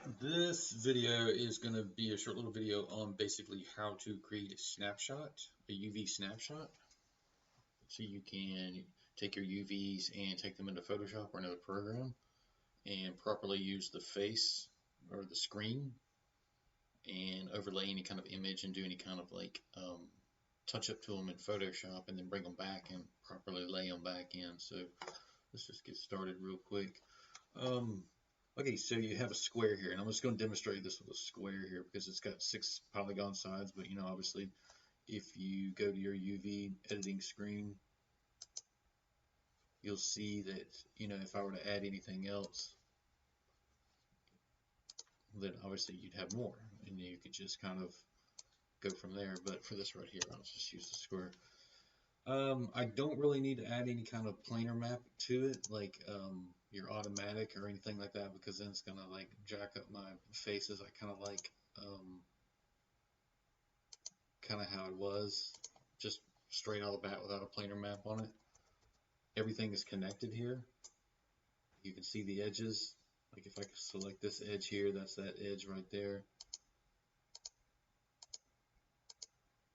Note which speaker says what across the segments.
Speaker 1: This video is going to be a short little video on basically how to create a snapshot, a UV snapshot. So you can take your UVs and take them into Photoshop or another program and properly use the face or the screen and overlay any kind of image and do any kind of touch up to them in Photoshop and then bring them back and properly lay them back in. So let's just get started real quick. Okay, so you have a square here, and I'm just going to demonstrate this with a square here because it's got 6 polygon sides, but obviously if you go to your UV editing screen, you'll see that, if I were to add anything else, then obviously you'd have more, and you could just kind of go from there. But for this right here, I'll just use the square. I don't really need to add any kind of planar map to it, like your automatic or anything like that, because then it's gonna like jack up my faces. I kind of like kind of how it was, just straight out of the bat without a planar map on it. Everything is connected here. You can see the edges. Like if I select this edge here, that's that edge right there.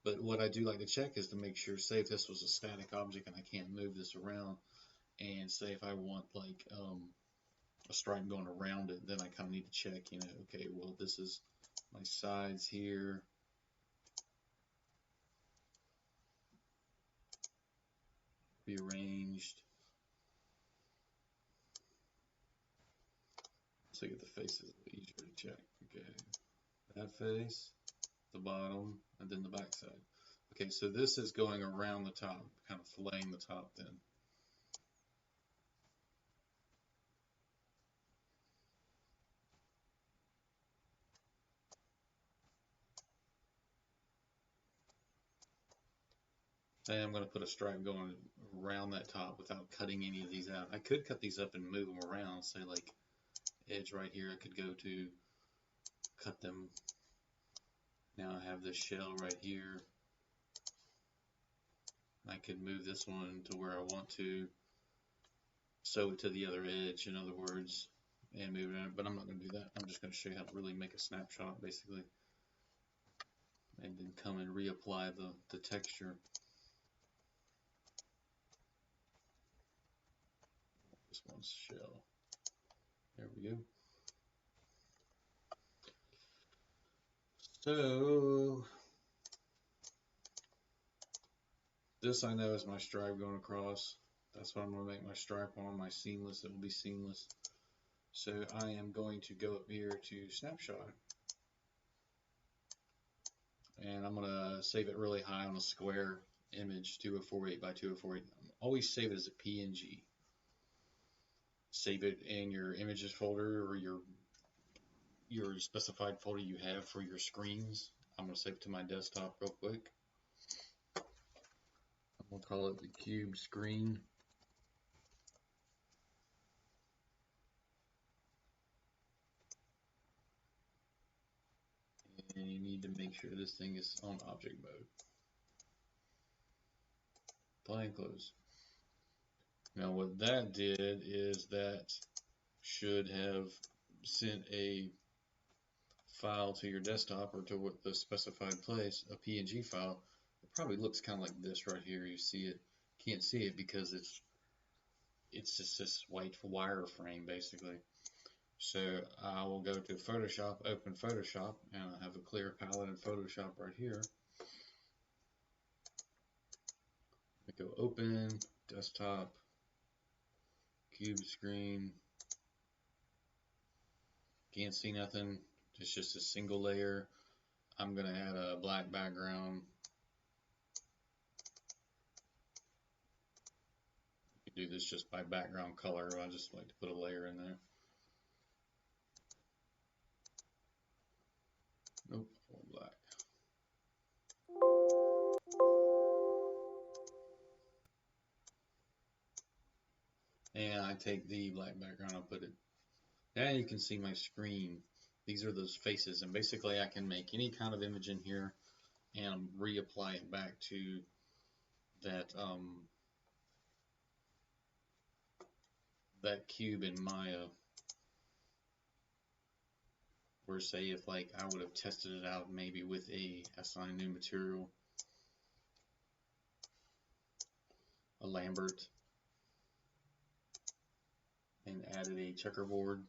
Speaker 1: But what I do like to check is to make sure, say if this was a static object and I can't move this around, and say if I want like a stripe going around it, then I kind of need to check, okay, well, this is my sides here. Be arranged. So get the faces a little easier to check. Okay, that face, the bottom, and then the back side. Okay, so this is going around the top, kind of filleting the top then. And I'm going to put a stripe going around that top without cutting any of these out. I could cut these up and move them around, say like edge right here, I could go to cut them. Now I have this shell right here. I could move this one to where I want to, sew it to the other edge, in other words, and move it in, but I'm not going to do that. I'm just going to show you how to really make a snapshot, basically, and then come and reapply the texture. This one's shell. There we go. So this I know is my stripe going across. That's what I'm going to make my stripe on, my seamless. It will be seamless. So I am going to go up here to snapshot. And I'm going to save it really high on a square image, 2048 by 2048. Always save it as a PNG. Save it in your images folder or your specified folder you have for your screens. I'm going to save it to my desktop real quick. I'm going to call it the cube screen. And you need to make sure this thing is on object mode. Apply and close. Now what that did is that should have sent a file to your desktop or to the specified place, a PNG file. It probably looks kind of like this right here. You see it, can't see it because it's just this white wireframe basically. So I will go to Photoshop, open Photoshop, and I have a clear palette in Photoshop right here. I go open, desktop, cube screen. Can't see nothing. It's just a single layer. I'm going to add a black background. You can do this just by background color. I just like to put a layer in there. Nope, all black. And I take the black background, I'll put it. Now you can see my screen. These are those faces, and basically I can make any kind of image in here and reapply it back to that that cube in Maya. Or say if like I would have tested it out maybe with a assign new material, a Lambert, and added a checkerboard.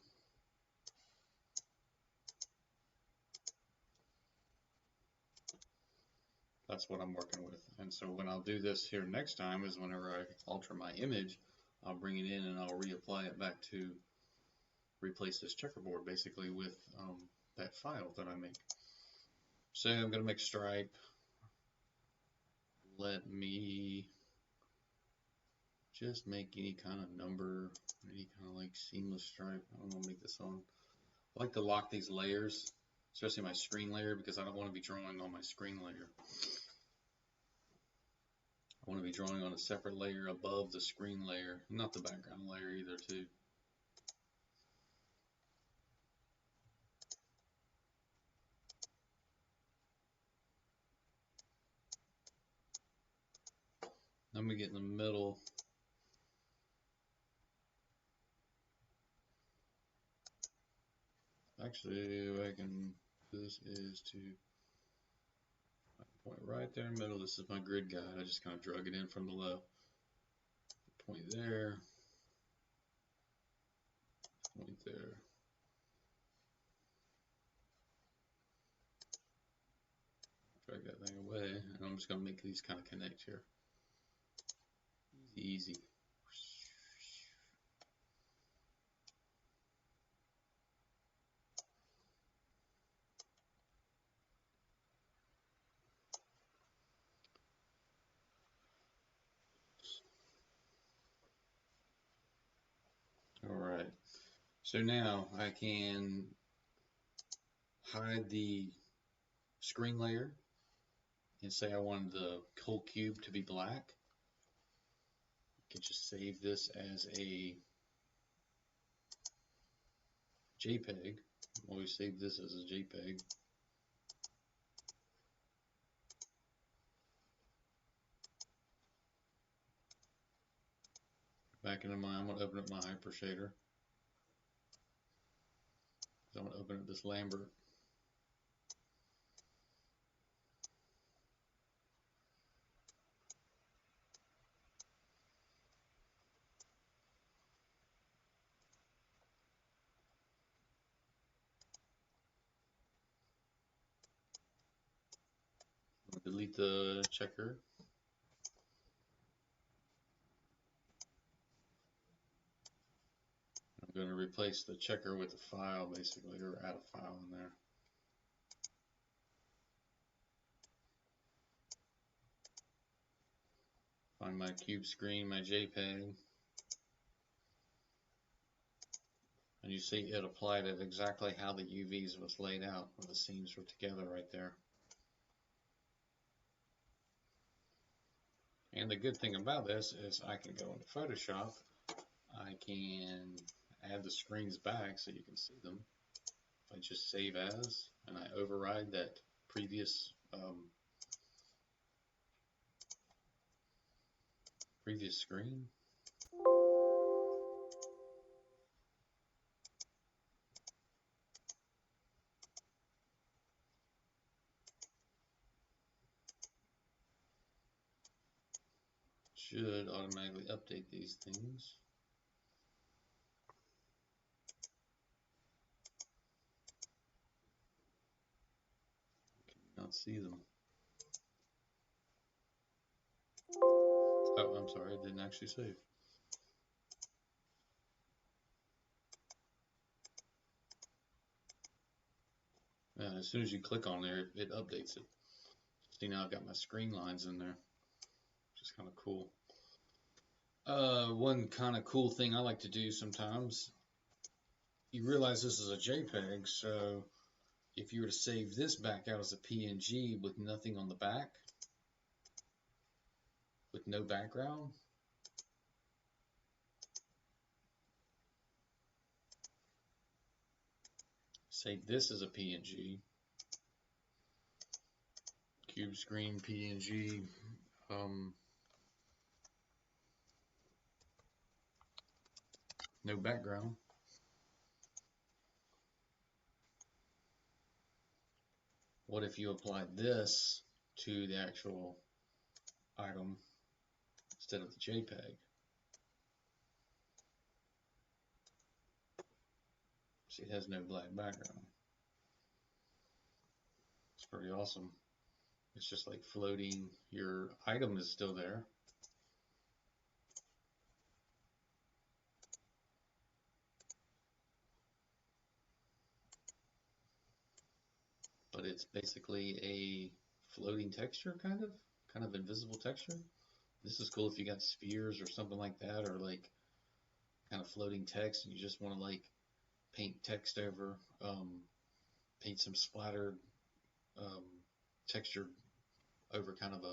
Speaker 1: That's what I'm working with. And so when I'll do this here next time is whenever I alter my image, I'll bring it in and I'll reapply it back to replace this checkerboard basically with that file that I make. So I'm going to make a stripe. Let me just make any kind of number, any kind of like seamless stripe. I'm going to make this on. I like to lock these layers, especially my screen layer, because I don't want to be drawing on my screen layer. I want to be drawing on a separate layer above the screen layer, not the background layer either too. I'm going to get in the middle. Actually, what I can do this is to point right there in the middle. This is my grid guide. I just kind of drug it in from below. Point there. Point there. Drag that thing away, and I'm just going to make these kind of connect here. Easy. Alright, so now I can hide the screen layer and say I wanted the whole cube to be black. I can just save this as a JPEG. Always save this as a JPEG. Back into I'm going to open up my hyper shader. I'm going to open up this Lambert. Delete the checker. I'm going to replace the checker with a file basically, or add a file in there. Find my cube screen, my JPEG. And you see it applied it exactly how the UVs was laid out, where the seams were together right there. And the good thing about this is I can go into Photoshop, I can add the screens back so you can see them. If I just save as, and I override that previous screen. Should automatically update these things. Cannot see them. Oh, I'm sorry, it didn't actually save. Yeah, as soon as you click on there, it updates it. See, now I've got my screen lines in there, which is kind of cool. One kind of cool thing I like to do sometimes, you realize this is a JPEG, so if you were to save this back out as a PNG with nothing on the back, with no background, save this as a PNG, cube screen PNG, no background. What if you applied this to the actual item instead of the JPEG? See, it has no black background. It's pretty awesome. It's just like floating. Your item is still there. But it's basically a floating texture, kind of invisible texture. This is cool if you got spheres or something like that, or like kind of floating text and you just want to like paint text over, paint some splattered texture over kind of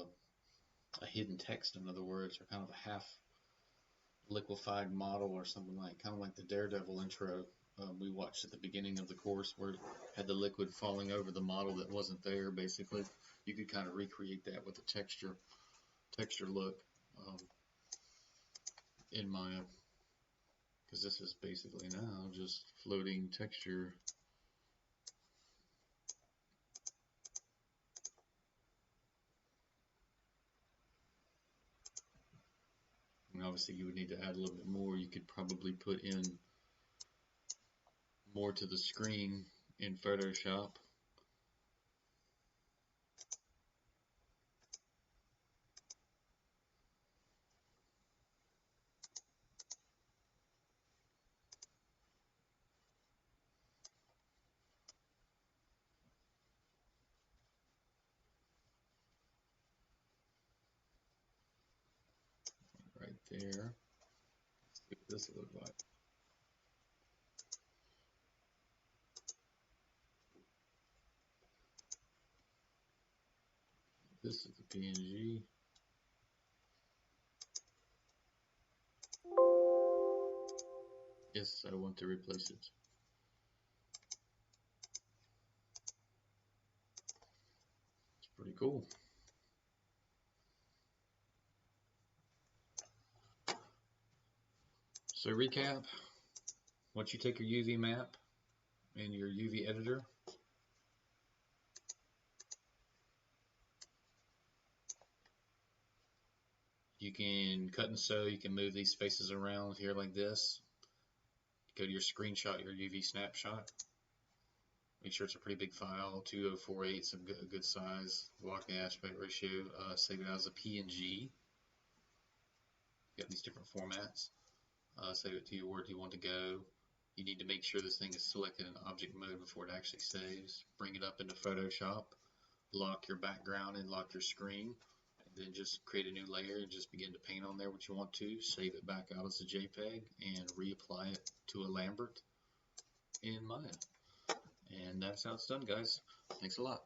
Speaker 1: a hidden text, in other words, or kind of a half liquefied model or something like, kind of like the Daredevil intro we watched at the beginning of the course where it had the liquid falling over the model that wasn't there. Basically, you could kind of recreate that with a texture look in Maya, because this is basically now just floating texture. And obviously you would need to add a little bit more. You could probably put in more to the screen in Photoshop. Right there. Let's see what this will look like. This is the PNG. Yes, I want to replace it. It's pretty cool. So recap, once you take your UV map and your UV editor, you can cut and sew, you can move these faces around here like this. Go to your screenshot, your UV snapshot. Make sure it's a pretty big file, 2048, some good size, block aspect ratio. Save it as a PNG. You got these different formats. Save it to where you want to go. You need to make sure this thing is selected in object mode before it actually saves. Bring it up into Photoshop. Lock your background and lock your screen. And then just create a new layer and just begin to paint on there what you want to. Save it back out as a JPEG and reapply it to a Lambert in Maya. And that's how it's done, guys. Thanks a lot.